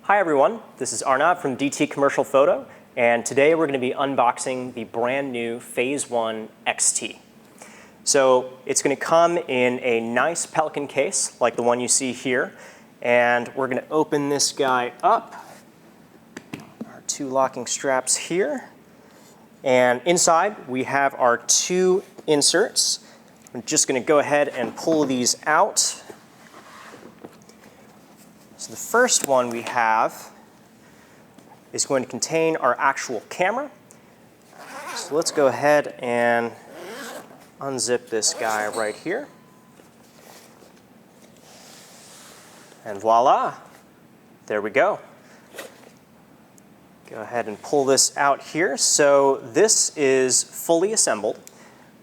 Hi everyone, this is Arnav from DT Commercial Photo, and today we're going to be unboxing the brand new Phase 1 XT. So it's going to come in a nice Pelican case like the one you see here, and we're going to open this guy up. Our two locking straps here, and inside we have our two inserts. I'm just going to go ahead and pull these out. So the first one we have is going to contain our actual camera. So let's go ahead and unzip this guy right here. And voila, there we go. Go ahead and pull this out here. So this is fully assembled.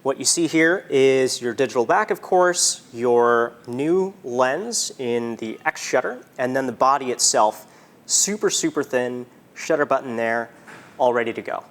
What you see here is your digital back, of course, your new lens in the X shutter, and then the body itself, super, super thin, shutter button there, all ready to go.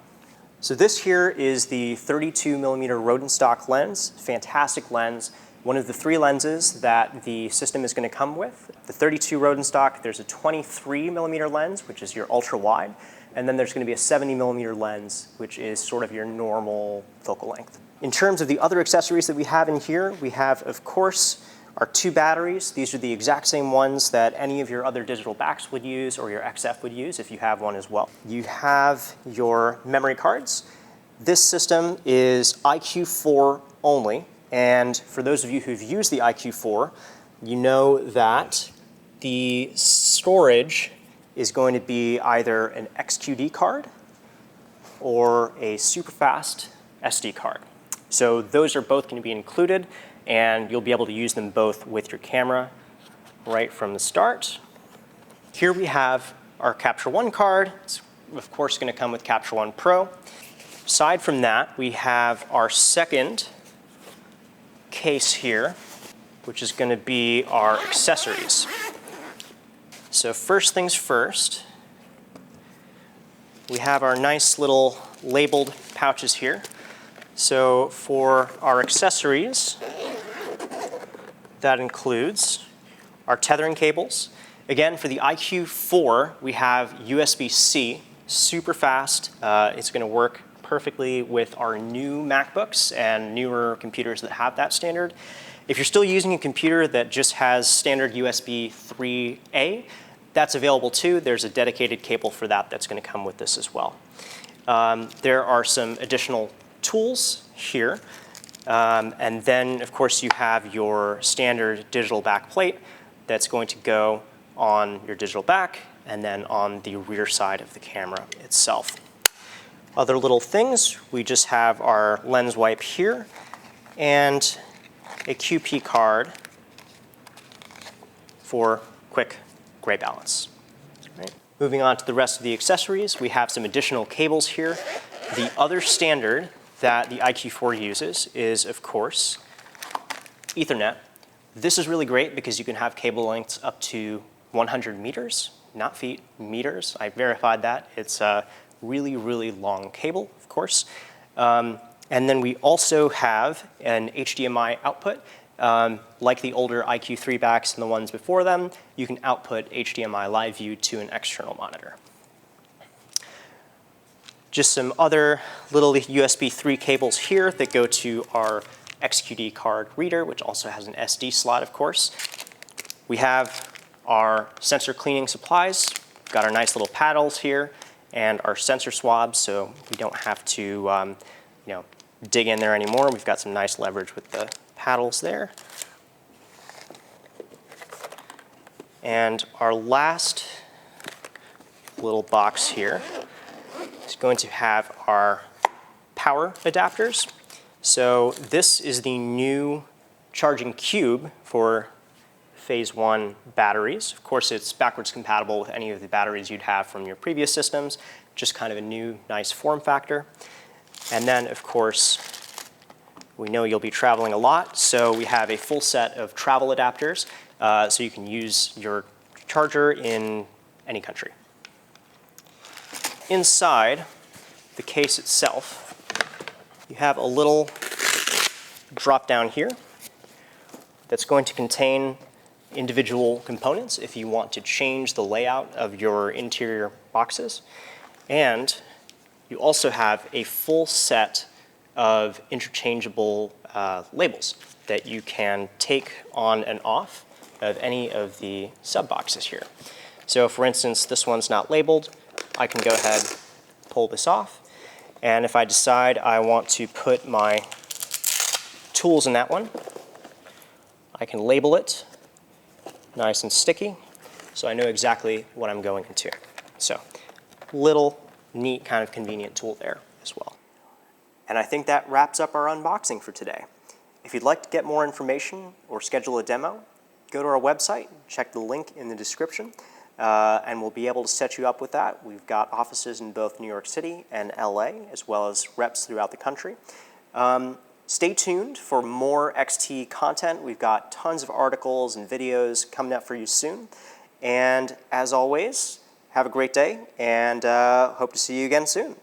So this here is the 32mm Rodenstock lens, fantastic lens. One of the three lenses that the system is going to come with. The 32 Rodenstock, there's a 23mm lens, which is your ultra wide, and then there's going to be a 70mm lens, which is sort of your normal focal length. In terms of the other accessories that we have in here, we have, of course, our two batteries. These are the exact same ones that any of your other digital backs would use or your XF would use if you have one as well. You have your memory cards. This system is IQ4 only, and for those of you who've used the IQ4, you know that the storage is going to be either an XQD card or a super fast SD card. So those are both going to be included, and you'll be able to use them both with your camera right from the start. Here we have our Capture One card. It's of course going to come with Capture One Pro. Aside from that, we have our second case here, which is going to be our accessories. So first things first, we have our nice little labeled pouches here. So for our accessories, that includes our tethering cables. Again, for the IQ4, we have USB-C, super fast. It's going to work perfectly with our new MacBooks and newer computers that have that standard. If you're still using a computer that just has standard USB 3A, that's available too. There's a dedicated cable for that that's going to come with this as well. There are some additional tools here, and then of course you have your standard digital back plate that's going to go on your digital back and then on the rear side of the camera itself. Other little things, we just have our lens wipe here and a QP card for quick gray balance. Right. Moving on to the rest of the accessories, we have some additional cables here. The other standard that the IQ4 uses is, of course, Ethernet. This is really great because you can have cable lengths up to 100 meters, not feet, meters. I verified that. It's a really, really long cable, of course. And then we also have an HDMI output. Like the older IQ3 backs and the ones before them, you can output HDMI Live View to an external monitor. Just some other little USB 3 cables here that go to our XQD card reader, which also has an SD slot, of course. We have our sensor cleaning supplies. We've got our nice little paddles here and our sensor swabs, so we don't have to dig in there anymore. We've got some nice leverage with the paddles there. And our last little box here is going to have our power adapters. So this is the new charging cube for Phase 1 batteries. Of course, it's backwards compatible with any of the batteries you'd have from your previous systems, just kind of a new, nice form factor. And then, of course, we know you'll be traveling a lot, so we have a full set of travel adapters, so you can use your charger in any country. Inside the case itself, you have a little drop down here that's going to contain individual components if you want to change the layout of your interior boxes. And you also have a full set of interchangeable labels that you can take on and off of any of the sub boxes here. So for instance, this one's not labeled. I can go ahead, pull this off, and if I decide I want to put my tools in that one, I can label it nice and sticky, so I know exactly what I'm going into. So, little neat kind of convenient tool there as well. And I think that wraps up our unboxing for today. If you'd like to get more information or schedule a demo, go to our website, check the link in the description, and we'll be able to set you up with that. We've got offices in both New York City and LA, as well as reps throughout the country. Stay tuned for more XT content. We've got tons of articles and videos coming up for you soon. And as always, have a great day, and hope to see you again soon.